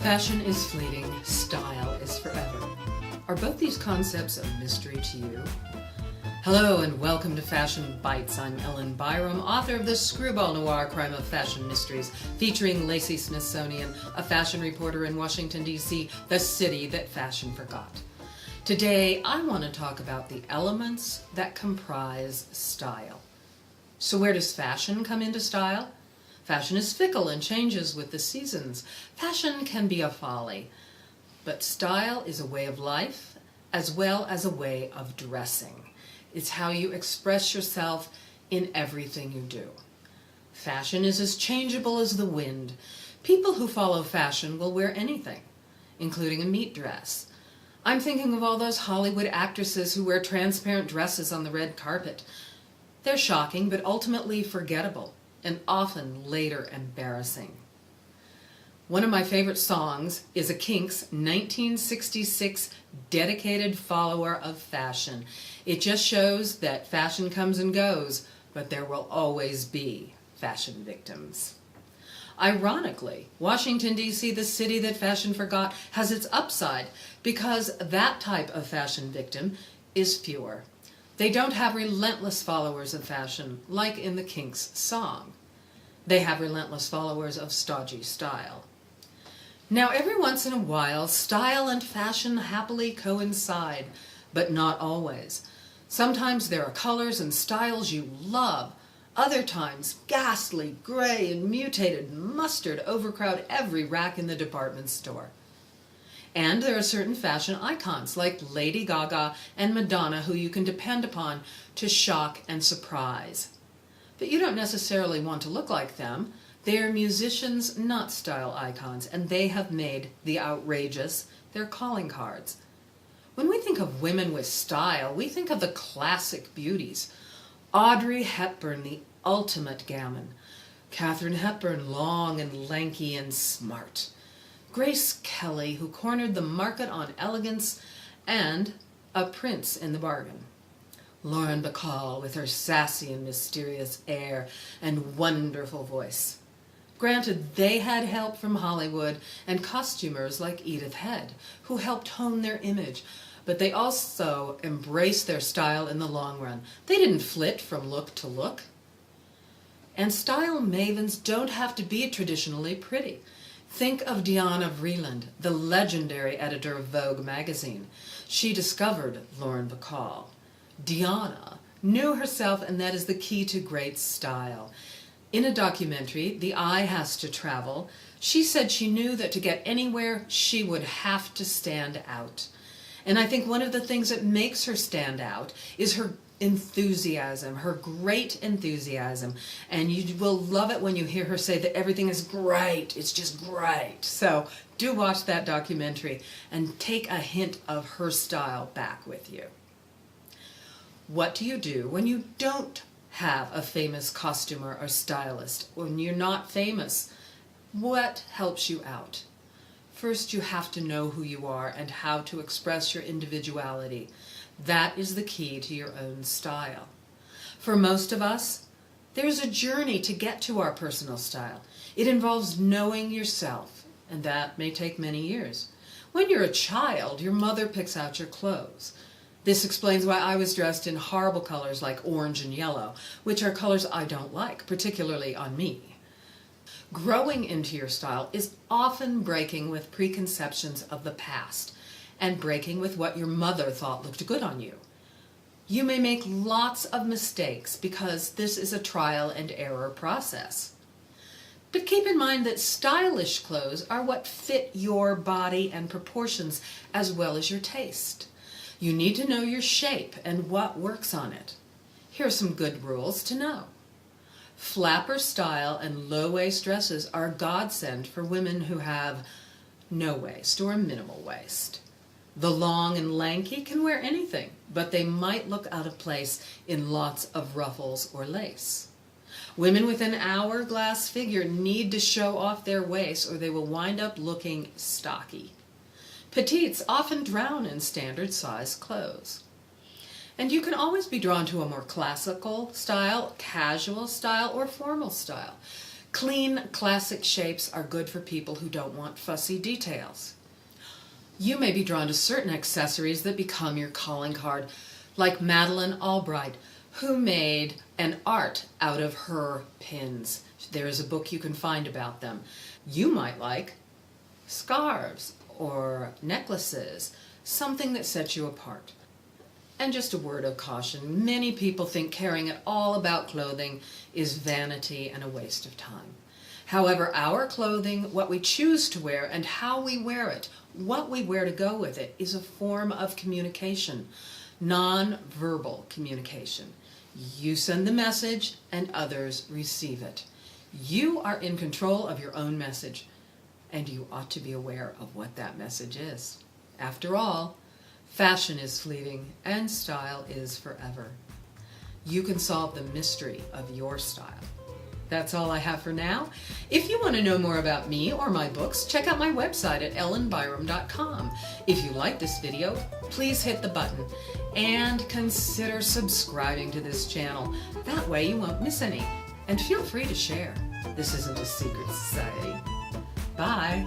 Fashion is fleeting, style is forever. Are both these concepts a mystery to you? Hello and welcome to Fashion Bites. I'm Byerrum, author of the screwball noir crime of fashion mysteries, featuring Lacey Smithsonian, a fashion reporter in Washington, D.C., the city that fashion forgot. Today, I want to talk about the elements that comprise style. So where does fashion come into style? Fashion is fickle and changes with the seasons. Fashion can be a folly, but style is a way of life as well as a way of dressing. It's how you express yourself in everything you do. Fashion is as changeable as the wind. People who follow fashion will wear anything, including a meat dress. I'm thinking of all those Hollywood actresses who wear transparent dresses on the red carpet. They're shocking, but ultimately forgettable, and often later embarrassing. One of my favorite songs is a Kinks 1966 dedicated follower of fashion. It just shows that fashion comes and goes, but there will always be fashion victims. Ironically, Washington, D.C., the city that fashion forgot, has its upside because that type of fashion victim is fewer. They don't have relentless followers of fashion, like in the Kinks song. They have relentless followers of stodgy style. Now, every once in a while, style and fashion happily coincide, but not always. Sometimes there are colors and styles you love. Other times, ghastly, gray, and mutated mustard overcrowd every rack in the department store. And there are certain fashion icons like Lady Gaga and Madonna who you can depend upon to shock and surprise. But you don't necessarily want to look like them. They are musicians, not style icons, and they have made the outrageous their calling cards. When we think of women with style, we think of the classic beauties. Audrey Hepburn, the ultimate gammon. Katharine Hepburn, long and lanky and smart. Grace Kelly, who cornered the market on elegance and a prince in the bargain. Lauren Bacall, with her sassy and mysterious air and wonderful voice. Granted, they had help from Hollywood and costumers like Edith Head, who helped hone their image, but they also embraced their style in the long run. They didn't flit from look to look. And style mavens don't have to be traditionally pretty. Think of Diana Vreeland, the legendary editor of Vogue magazine. She discovered Lauren Bacall. Diana knew herself, and that is the key to great style. In a documentary, The Eye Has to Travel, she said she knew that to get anywhere, she would have to stand out. And I think one of the things that makes her stand out is her enthusiasm, her great enthusiasm. And you will love it when you hear her say that everything is great. It's just great. So do watch that documentary and take a hint of her style back with you. What do you do when you don't have a famous costumer or stylist? When you're not famous, what helps you out? First, you have to know who you are and how to express your individuality. That is the key to your own style. For most of us, there's a journey to get to our personal style. It involves knowing yourself, and that may take many years. When you're a child, your mother picks out your clothes. This explains why I was dressed in horrible colors like orange and yellow, which are colors I don't like, particularly on me. Growing into your style is often breaking with preconceptions of the past and breaking with what your mother thought looked good on you. You may make lots of mistakes because this is a trial and error process. But keep in mind that stylish clothes are what fit your body and proportions as well as your taste. You need to know your shape and what works on it. Here are some good rules to know. Flapper style and low-waist dresses are a godsend for women who have no waist or a minimal waist. The long and lanky can wear anything, but they might look out of place in lots of ruffles or lace. Women with an hourglass figure need to show off their waist or they will wind up looking stocky. Petites often drown in standard size clothes. And you can always be drawn to a more classical style, casual style, or formal style. Clean, classic shapes are good for people who don't want fussy details. You may be drawn to certain accessories that become your calling card, like Madeleine Albright, who made an art out of her pins. There is a book you can find about them. You might like scarves or necklaces, something that sets you apart. And just a word of caution, many people think caring at all about clothing is vanity and a waste of time. However, our clothing, what we choose to wear and how we wear it, what we wear to go with it, is a form of communication, non-verbal communication. You send the message and others receive it. You are in control of your own message, and you ought to be aware of what that message is. After all, fashion is fleeting and style is forever. You can solve the mystery of your style. That's all I have for now. If you want to know more about me or my books, check out my website at ellenbyerrum.com. If you like this video, please hit the button and consider subscribing to this channel. That way you won't miss any. And feel free to share. This isn't a secret society. Bye.